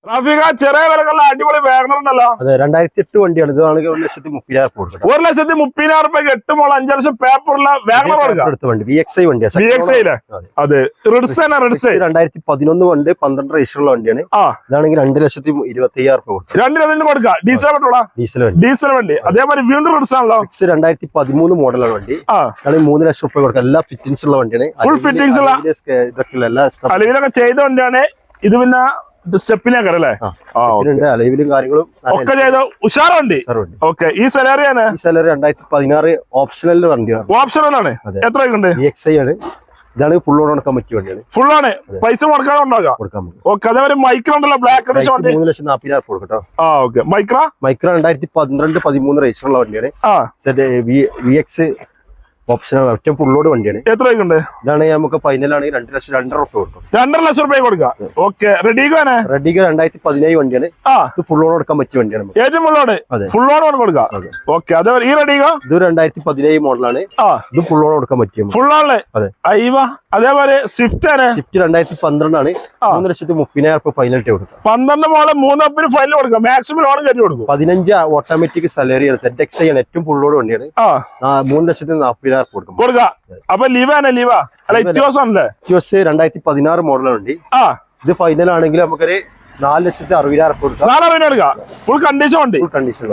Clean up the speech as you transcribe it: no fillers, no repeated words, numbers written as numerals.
റാഫിക ചെറിയ വിലക്കുള്ള അടിപൊളി വാഗണർ ഉണ്ടല്ലോ. അതെ 2008 വണ്ടിയാണ്. ഇതാണെങ്കിൽ 1,30,000 കൊടുക്കണം. 1,30,000 8 മോൾ 5 ലക്ഷം പേപ്പറുള്ള വാഗണർ എടുത്ത വണ്ടി VXI വണ്ടിയാണ്. അതെ റിഡ്സ് 2011 വണ്ടി 12 രജിസ്റ്ററുള്ള വണ്ടിയാണ്. ഇതാണെങ്കിൽ 2,20,000 കൊടുക്കും. 2,00,000 കൊടുക്കാം. ഡീസൽ പെട്രോളാ? ഡീസൽ വണ്ടി. അതേപോലെ വീണ്ടും റിഡ്സ് ആണല്ലോ. 2013 മോഡലാണ് വണ്ടി. 3 ലക്ഷം രൂപ കൊടുക്കാം. എല്ലാ ഫിറ്റിംഗ്സ് ഉള്ള വണ്ടിയാണ്. ഫുൾ ഫിറ്റിംഗ്സ് ഉള്ള അലവിലൊക്കെ ചെയ്ത വണ്ടിയാണ്. ഇത് പിന്നെ സ്റ്റെപ്പിനേക്കല്ലേ അലവിലും കാര്യങ്ങളും ഒക്കെ ചെയ്ത ഉഷാറുണ്ട്. ഓക്കെ ഈ സാലറിയാണ്? ഈ സാലറി 2016 ഓപ്ഷണൽ വണ്ടിയാണ്. ഓപ്ഷണലാണ്. എത്ര ഉണ്ട്? VXI ആണ്. ഇതാണ് ഫുൾ ഓൺ കൊടുക്കാൻ പറ്റിയ വണ്ടിയാണ്. ഫുൾ ആണ്. പൈസ കൊടുക്കാൻ ഉണ്ടാകാം. ഓക്കെ അതേപോലെ മൈക്ര ഉണ്ടല്ലോ ബ്ലാക്ക് 3,40,000 കൊടുക്കട്ടോ. മൈക്ര 2012-13 രജിസ്റ്ററുള്ള വണ്ടിയാണ്. VX ഓപ്ഷനാണ്. ഏറ്റവും ഫുള്ളോട് വണ്ടിയാണ്. എത്ര ഉണ്ട്? ഇതാണ് നമുക്ക് ഫൈനലാണെങ്കിൽ 2,02,000 കൊടുക്കും. 2,00,000 രൂപ കൊടുക്കാം. ഓക്കെ റെഡിഗോ 2017 വണ്ടിയാണ്. ഇത് ഫുൾ ഓൺ കൊടുക്കാൻ പറ്റിയ വണ്ടിയാണ്. ഏറ്റവും ഫുൾ ഓൺ കൊടുക്കാം. ഓക്കെ അതേപോലെ ഈ റെഡിഗോ ഇത് 2017 മോഡലാണ്. ഇത് ഫുൾ ഓൺ കൊടുക്കാൻ പറ്റിയ ഫുൾ ആണ്. അതേപോലെ സ്വിഫ്റ്റ് ആണ്. സ്വിഫ്റ്റ് 2012 ആണ്. 3,30,000 ഫൈനൽ കൊടുക്കാം. 12 മോളെ 3 ഫൈനൽ കൊടുക്കാം. മാക്സിമം ലോൺ കയറ്റി കൊടുക്കും. 15 ഓട്ടോമാറ്റിക് സാലറിയാണ്. ZXI ആണ്. ഏറ്റവും ഫുള്ളോട് വണ്ടിയാണ്. 3,40,000 കൊടുക്കാം. അപ്പൊ ലീവാണ്. ലീവാ അല്ല ഇത്യോസാണല്ലേ? 2016 മോഡലാണ് വണ്ടി. ഇത് ഫൈനൽ ആണെങ്കിൽ നമുക്കൊരു 4,60,000 കൊടുക്കാം. ഫുൾ കണ്ടീഷൻ ഉണ്ട്. Full condition